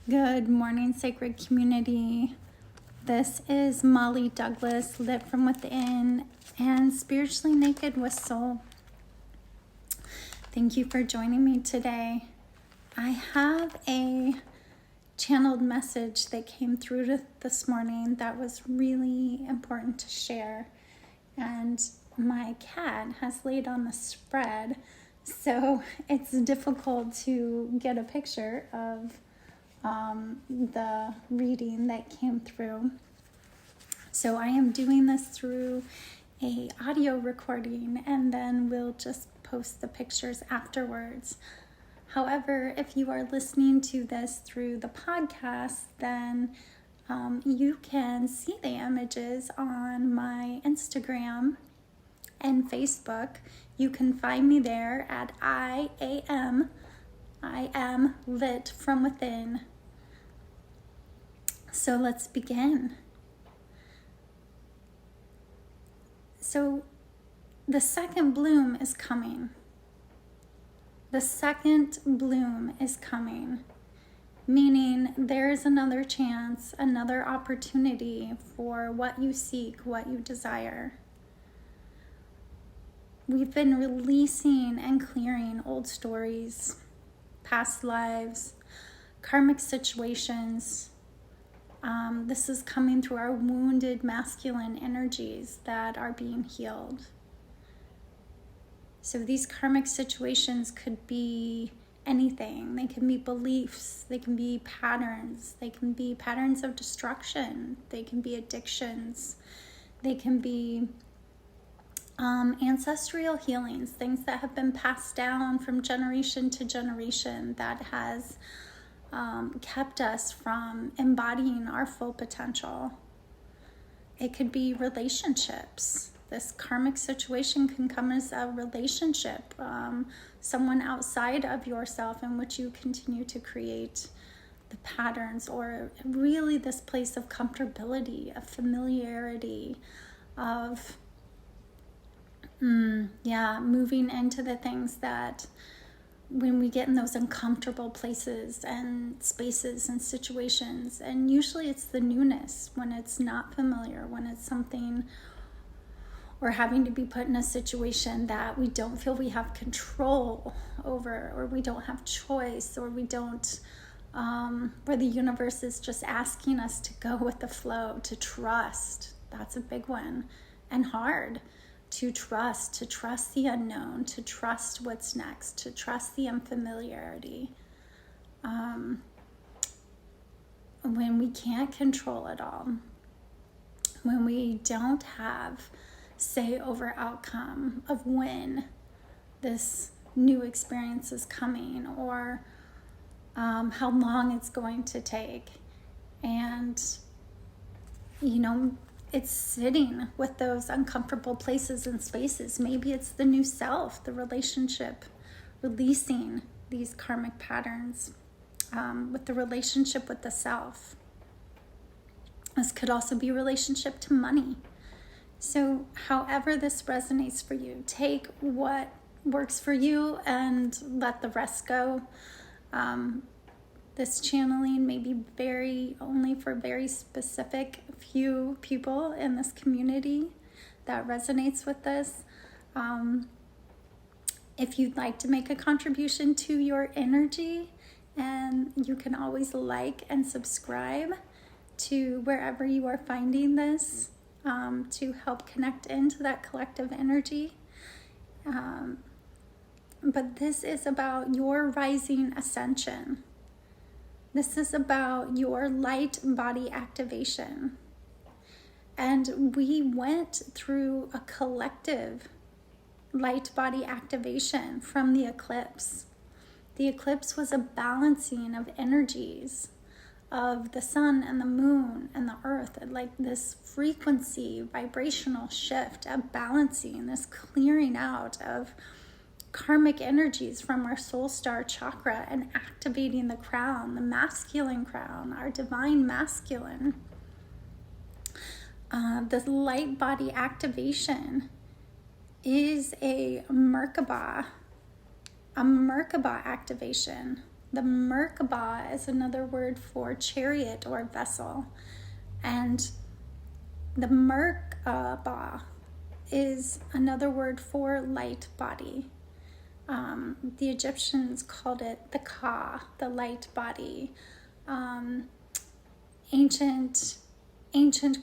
Good morning, sacred community. This is Molly Douglas, lit from within and spiritually naked with soul. Thank you for joining me today. I have a channeled message that came through this morning that was really important to share. And my cat has laid on the spread, so it's difficult to get a picture of the reading that came through. So I am doing this through a audio recording, and then we'll just post the pictures afterwards. However, if you are listening to this through the podcast, then you can see the images on my Instagram and Facebook. You can find me there at I am lit from within. So let's begin. So the second bloom is coming. The second bloom is coming, meaning there is another chance, another opportunity for what you seek, what you desire. We've been releasing and clearing old stories, past lives, karmic situations. This is coming through our wounded masculine energies that are being healed. So these karmic situations could be anything. They can be beliefs, they can be patterns, they can be patterns of destruction, they can be addictions, they can be ancestral healings, things that have been passed down from generation to generation that has kept us from embodying our full potential. It could be relationships. This karmic situation can come as a relationship, someone outside of yourself in which you continue to create the patterns, or really this place of comfortability, of familiarity, of moving into the things that when we get in those uncomfortable places and spaces and situations, and usually it's the newness, when it's not familiar, when it's something, or having to be put in a situation that we don't feel we have control over, or we don't have choice, or we don't, where the universe is just asking us to go with the flow, to trust. That's a big one, and hard. To trust the unknown, to trust what's next, to trust the unfamiliarity. When we can't control it all, when we don't have say over outcome of when this new experience is coming, or how long it's going to take. And, it's sitting with those uncomfortable places and spaces. Maybe it's the new self, the relationship, releasing these karmic patterns with the relationship with the self. This could also be relationship to money. So however this resonates for you, take what works for you and let the rest go. This channeling may be only for very specific few people in this community that resonates with this. If you'd like to make a contribution to your energy, and you can always like and subscribe to wherever you are finding this, to help connect into that collective energy. But this is about your rising ascension. This is about your light body activation. And we went through a collective light body activation from the eclipse. The eclipse was a balancing of energies of the sun and the moon and the earth, like this frequency, vibrational shift, a balancing, this clearing out of karmic energies from our soul star chakra and activating the crown, the masculine crown, our divine masculine. This light body activation is a Merkaba activation. The Merkaba is another word for chariot or vessel. And the Merkaba is another word for light body. The Egyptians called it the Ka, the light body. Ancient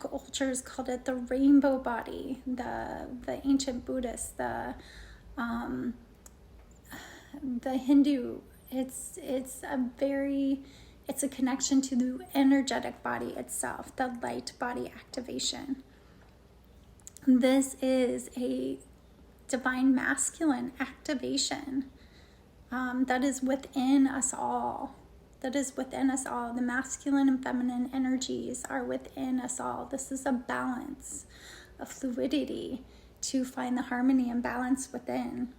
cultures called it the rainbow body. The ancient Buddhists, the Hindu. It's a connection to the energetic body itself, the light body activation. This is a divine masculine activation that is within us all. The masculine and feminine energies are within us all. This is a balance, a fluidity to find the harmony and balance within.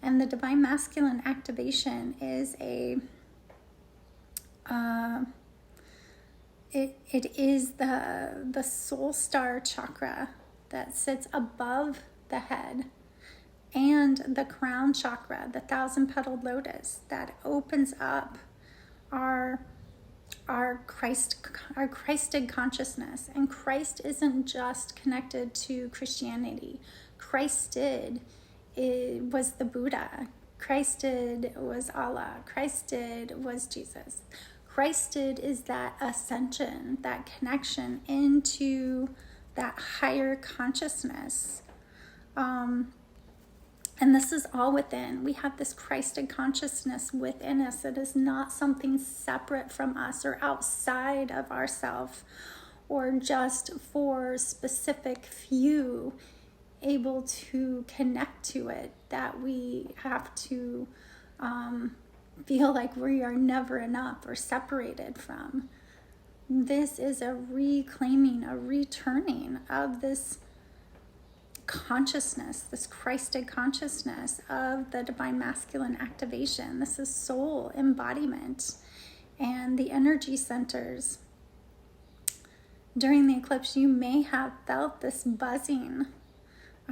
And the divine masculine activation is it is the soul star chakra that sits above the head, and the crown chakra, the 1,000-petaled lotus, that opens up our Christed consciousness. And Christ isn't just connected to Christianity. Christed was the Buddha. Christed was Allah. Christed was Jesus. Christed is that ascension, that connection into that higher consciousness. And this is all within. We have this Christed consciousness within us. It is not something separate from us or outside of ourselves, or just for specific few able to connect to it, that we have to feel like we are never enough or separated from. This is a reclaiming, a returning of this consciousness, this Christed consciousness of the divine masculine activation. This is soul embodiment. And the energy centers. During the eclipse, you may have felt this buzzing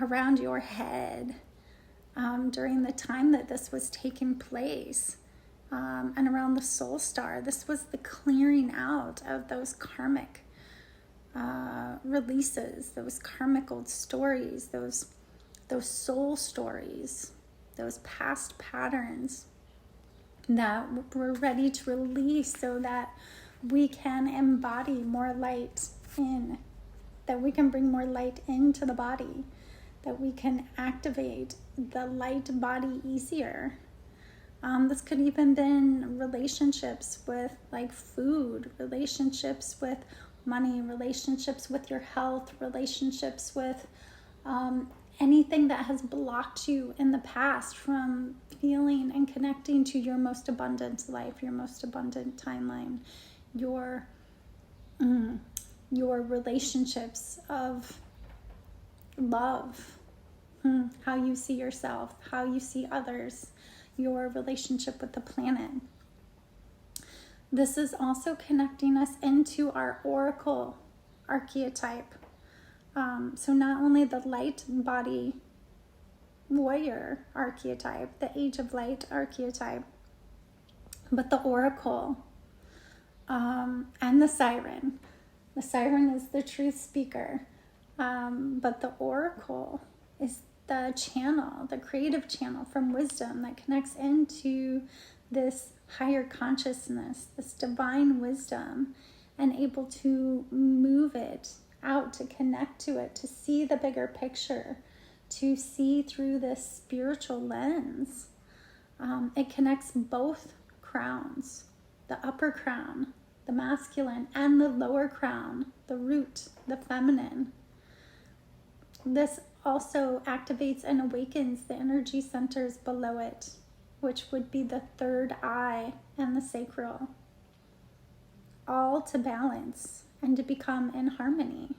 around your head during the time that this was taking place, and around the soul star. This was the clearing out of those karmic releases, those karmic old stories, those soul stories, those past patterns that we're ready to release, so that we can embody more light in, that we can bring more light into the body, that we can activate the light body easier. This could even been relationships with like food, relationships with money, relationships with your health, relationships with anything that has blocked you in the past from feeling and connecting to your most abundant life, your most abundant timeline, your relationships of love, how you see yourself, how you see others, your relationship with the planet. This is also connecting us into our oracle archetype. So not only the light body warrior archetype, the age of light archetype, but the oracle and the siren. The siren is the truth speaker, but the oracle is the channel, the creative channel from wisdom that connects into this higher consciousness, this divine wisdom, and able to move it out, to connect to it, to see the bigger picture, to see through this spiritual lens. It connects both crowns, the upper crown, the masculine, and the lower crown, the root, the feminine. This also activates and awakens the energy centers below it, which would be the third eye and the sacral, all to balance and to become in harmony.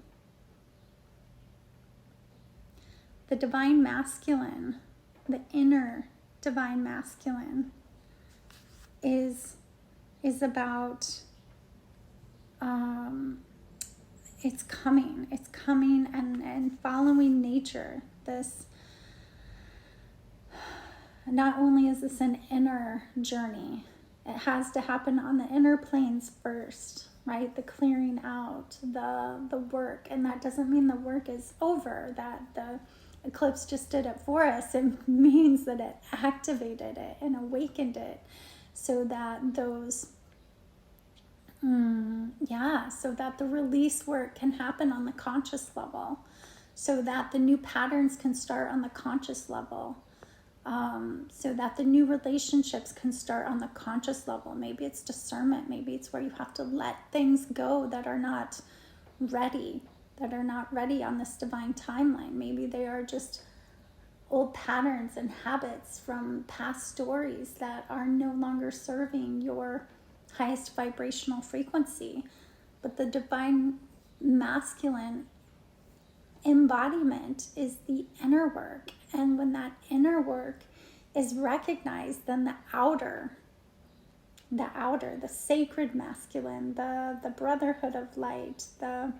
The divine masculine, the inner divine masculine, is about it's coming and following nature. This, not only is this an inner journey, It has to happen on the inner planes first, right? The clearing out, the work. And that doesn't mean the work is over, that the eclipse just did it for us. It means that it activated it and awakened it so that those, so that the release work can happen on the conscious level, so that the new patterns can start on the conscious level. So that the new relationships can start on the conscious level. Maybe it's discernment. Maybe it's where you have to let things go that are not ready, on this divine timeline. Maybe they are just old patterns and habits from past stories that are no longer serving your highest vibrational frequency. But the divine masculine embodiment is the inner work. And when that inner work is recognized, then the outer, the sacred masculine, the brotherhood of light, the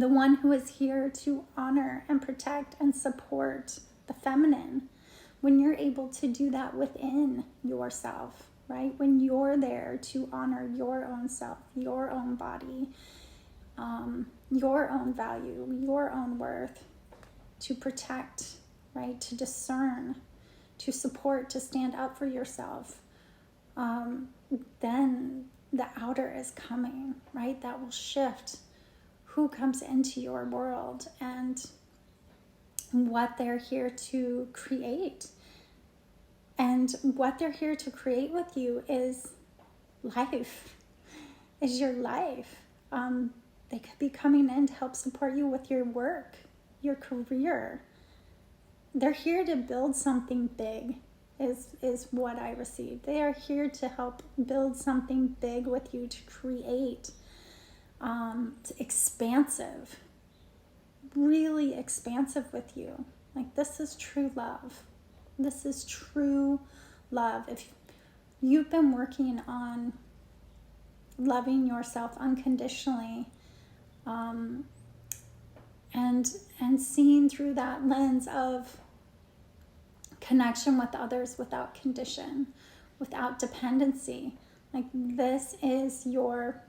one who is here to honor and protect and support the feminine, when you're able to do that within yourself, right? When you're there to honor your own self, your own body, your own value, your own worth, to protect, right? To discern, to support, to stand up for yourself, then the outer is coming, right? That will shift who comes into your world and what they're here to create. And what they're here to create with you is life, is your life. They could be coming in to help support you with your work, your career. They're here to build something big, is what I received. They are here to help build something big with you, to create. It's expansive, really expansive with you. Like, this is true love. This is true love. If you've been working on loving yourself unconditionally, and seeing through that lens of connection with others without condition, without dependency, like, this is your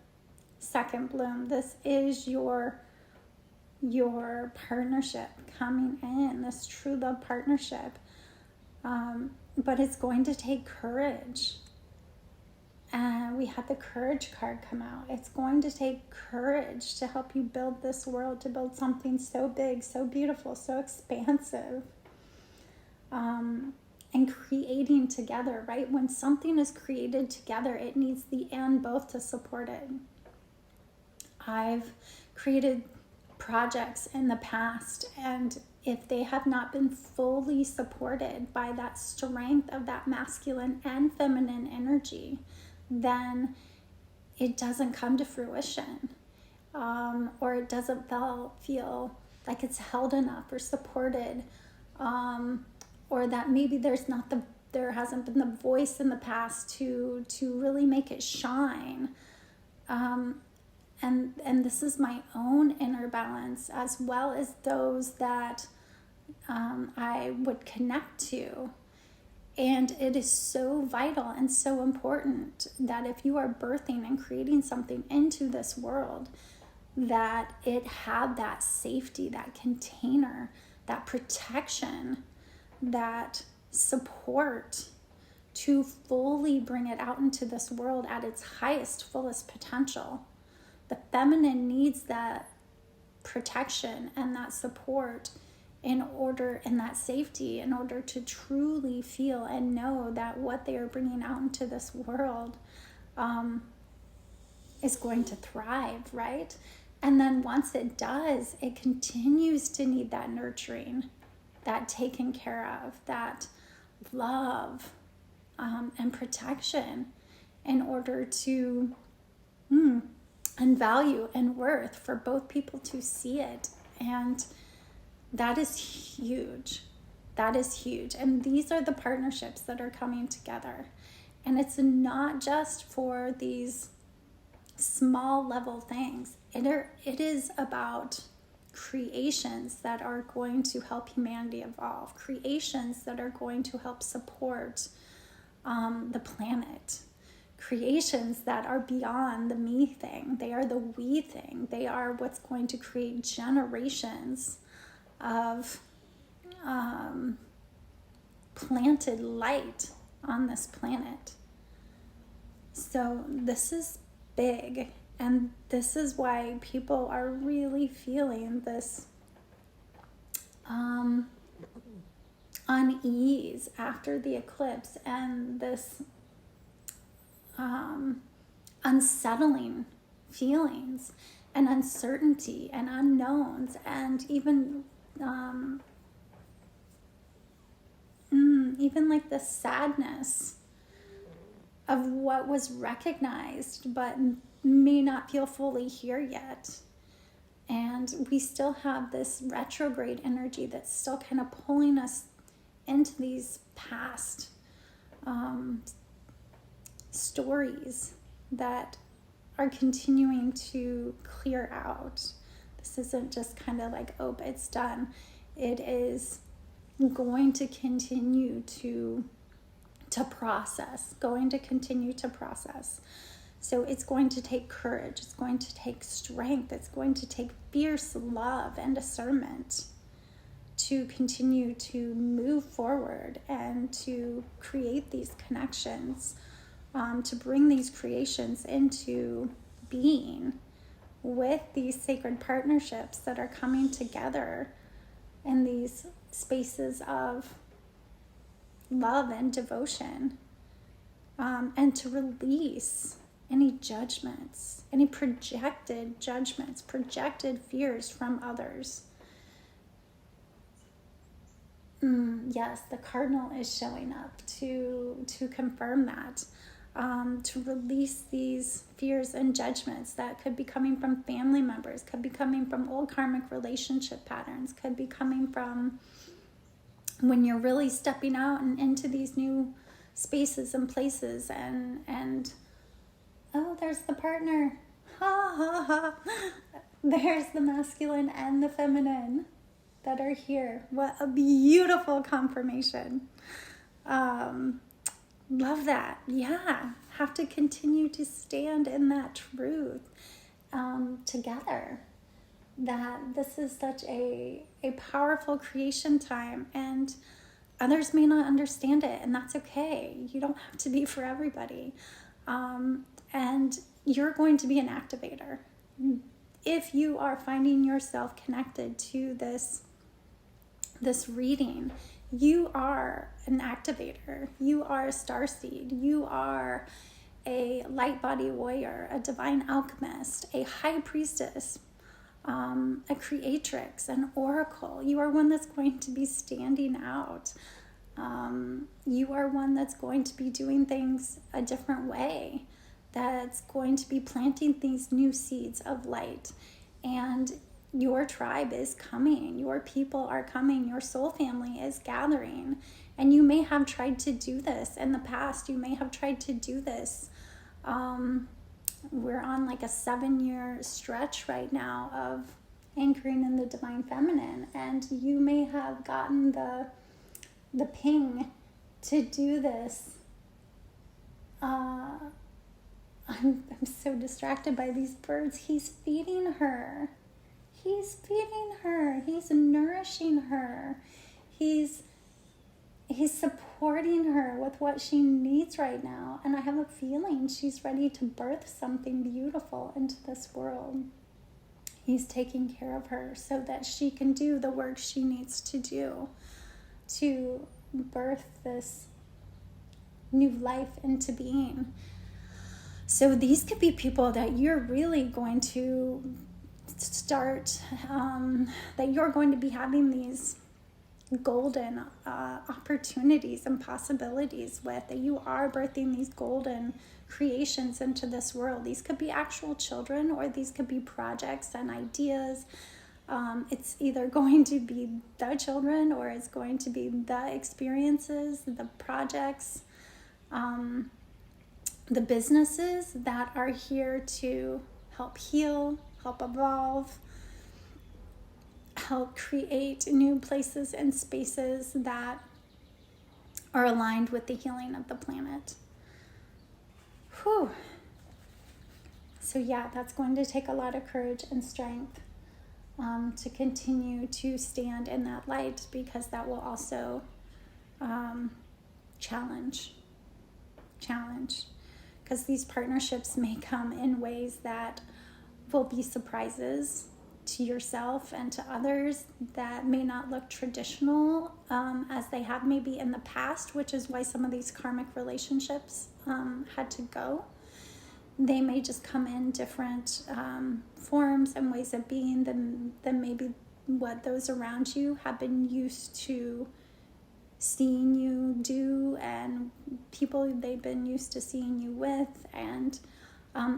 second bloom. This is your partnership coming in, this true love partnership. But it's going to take courage. And we had the courage card come out. It's going to take courage to help you build this world, to build something so big, so beautiful, so expansive. And creating together, right? When something is created together, it needs the and both to support it. I've created projects in the past, and if they have not been fully supported by that strength of that masculine and feminine energy, then it doesn't come to fruition, or it doesn't feel like it's held enough or supported, or that maybe there hasn't been the voice in the past to really make it shine. And this is my own inner balance, as well as those that I would connect to. And it is so vital and so important that if you are birthing and creating something into this world, that it had that safety, that container, that protection, that support to fully bring it out into this world at its highest, fullest potential. The feminine needs that protection and that support and that safety in order to truly feel and know that what they are bringing out into this world is going to thrive, right? And then once it does, it continues to need that nurturing, that taken care of, that love and protection in order to and value and worth for both people to see it. And that is huge. That is huge. And these are the partnerships that are coming together. And it's not just for these small level things. It is about creations that are going to help humanity evolve, creations that are going to help support the planet, creations that are beyond the me thing. They are the we thing. They are what's going to create generations of planted light on this planet. So this is big, and this is why people are really feeling this unease after the eclipse, and this unsettling feelings and uncertainty and unknowns, and even like the sadness of what was recognized but may not feel fully here yet. And we still have this retrograde energy that's still kind of pulling us into these past stories that are continuing to clear out. This isn't just kind of like, oh, it's done. It is going to continue to process, So it's going to take courage, it's going to take strength, it's going to take fierce love and discernment to continue to move forward and to create these connections, to bring these creations into being with these sacred partnerships that are coming together in these spaces of love and devotion, and to release any judgments, any projected judgments, projected fears from others. Yes, the cardinal is showing up to confirm that, to release these fears and judgments that could be coming from family members, could be coming from old karmic relationship patterns, could be coming from when you're really stepping out and into these new spaces and places, and oh, there's the partner. Ha ha ha. There's the masculine and the feminine that are here. What a beautiful confirmation. Love that. Yeah. Have to continue to stand in that truth together. That this is such a powerful creation time, and others may not understand it, and that's okay. You don't have to be for everybody. And you're going to be an activator. If you are finding yourself connected to this reading, you are an activator. You are a starseed. You are a light body warrior, a divine alchemist, a high priestess, a creatrix, an oracle. You are one that's going to be standing out. You are one that's going to be doing things a different way, that's going to be planting these new seeds of light. And your tribe is coming, your people are coming, your soul family is gathering. And you may have tried to do this in the past. You may have tried to do this. We're on like a 7-year stretch right now of anchoring in the divine feminine, and you may have gotten the ping to do this. I'm so distracted by these birds. He's feeding her. He's nourishing her. He's supporting her with what she needs right now. And I have a feeling she's ready to birth something beautiful into this world. He's taking care of her so that she can do the work she needs to do to birth this new life into being. So these could be people that you're really going to start, that you're going to be having these golden opportunities and possibilities with, that you are birthing these golden creations into this world. These could be actual children, or these could be projects and ideas. It's either going to be the children, or it's going to be the experiences, the projects, the businesses that are here to help heal, help evolve, help create new places and spaces that are aligned with the healing of the planet. Whew. So yeah, that's going to take a lot of courage and strength to continue to stand in that light, because that will also challenge. Because these partnerships may come in ways that will be surprises to yourself and to others, that may not look traditional as they have maybe in the past, which is why some of these karmic relationships had to go. They may just come in different forms and ways of being than maybe what those around you have been used to seeing you do, and people they've been used to seeing you with. And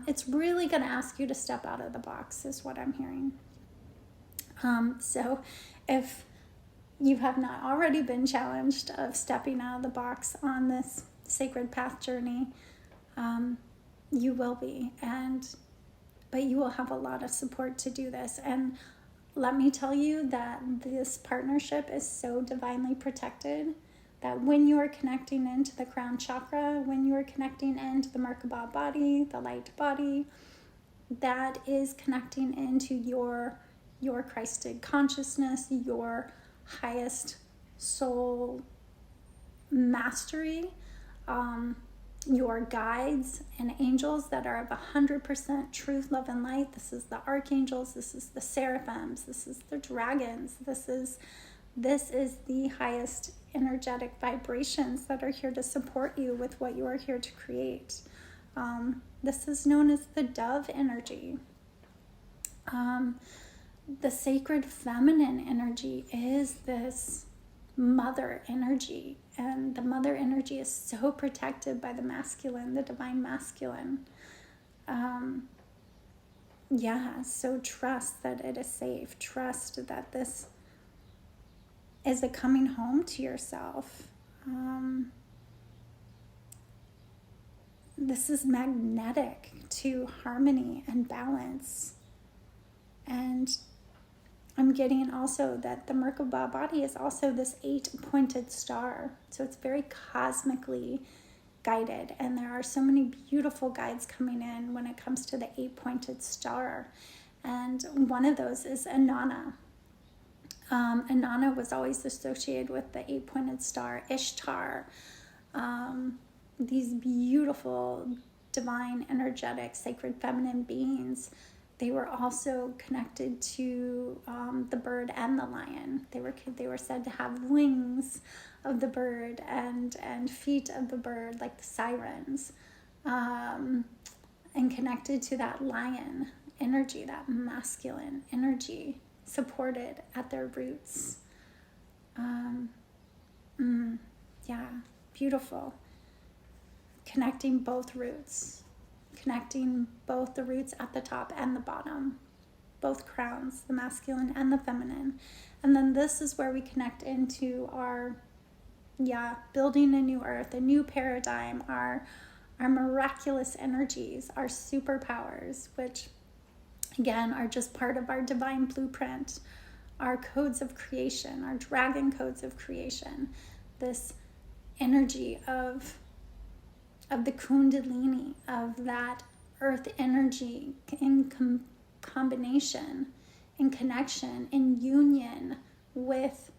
it's really going to ask you to step out of the box, is what I'm hearing. So if you have not already been challenged of stepping out of the box on this sacred path journey, you will be, but you will have a lot of support to do this. And let me tell you that this partnership is so divinely protected that when you are connecting into the crown chakra, when you are connecting into the Merkaba body, the light body, that is connecting into your Christed consciousness, your highest soul mastery, your guides and angels that are of 100% truth, love, and light. This is the archangels, this is the seraphims, this is the dragons, this is the highest energetic vibrations that are here to support you with what you are here to create. This is known as the dove energy. The sacred feminine energy is this mother energy, and the mother energy is so protected by the masculine, the divine masculine. So trust that it is safe. Trust that this is a coming home to yourself. This is magnetic to harmony and balance. And I'm getting also that the Merkaba body is also this 8-pointed star. So it's very cosmically guided. And there are so many beautiful guides coming in when it comes to the 8-pointed star. And one of those is Inanna. Inanna was always associated with the 8-pointed star, Ishtar. These beautiful, divine, energetic, sacred feminine beings. They were also connected to the bird and the lion. They were said to have wings of the bird and feet of the bird, like the sirens, and connected to that lion energy, that masculine energy, supported at their roots. Beautiful. Connecting both roots. Connecting both the roots at the top and the bottom, both crowns, the masculine and the feminine. And then this is where we connect into our, building a new earth, a new paradigm, our miraculous energies, our superpowers, which again are just part of our divine blueprint, our codes of creation, our dragon codes of creation, this energy of the kundalini, of that earth energy in combination, in connection, in union with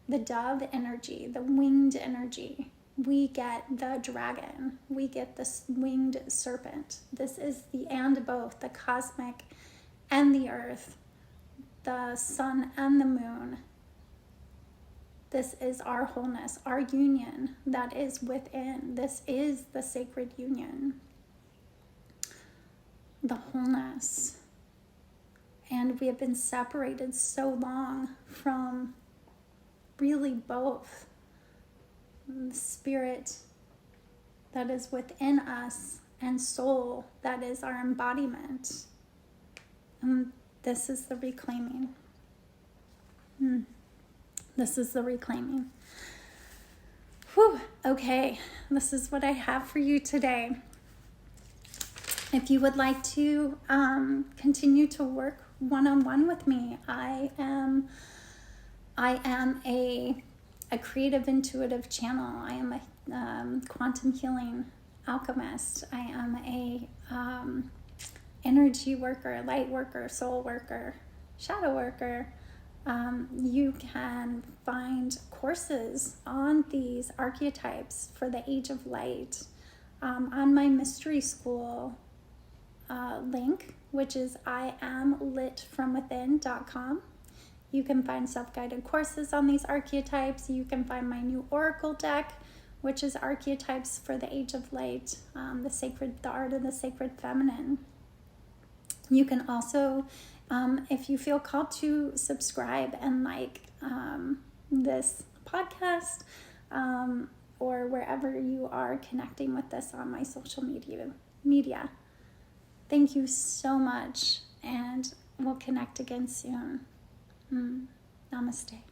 the dove energy, the winged energy. We get the dragon, we get the winged serpent. This is the and both, the cosmic and the earth, the sun and the moon. This is our wholeness, our union that is within. This is the sacred union, the wholeness. And we have been separated so long from really both the spirit that is within us and soul that is our embodiment. And this is the reclaiming. This is the reclaiming. Whew. Okay, this is what I have for you today. If you would like to continue to work one-on-one with me, I am a creative intuitive channel. I am a quantum healing alchemist. I am a energy worker, light worker, soul worker, shadow worker. You can find courses on these archetypes for the age of light on my mystery school link, which is iamlitfromwithin.com. You can find self-guided courses on these archetypes. You can find my new oracle deck, which is archetypes for the age of light, the art of the sacred feminine. You can also, if you feel called to, subscribe and like this podcast, or wherever you are connecting with this on my social media. Thank you so much, and we'll connect again soon. Namaste.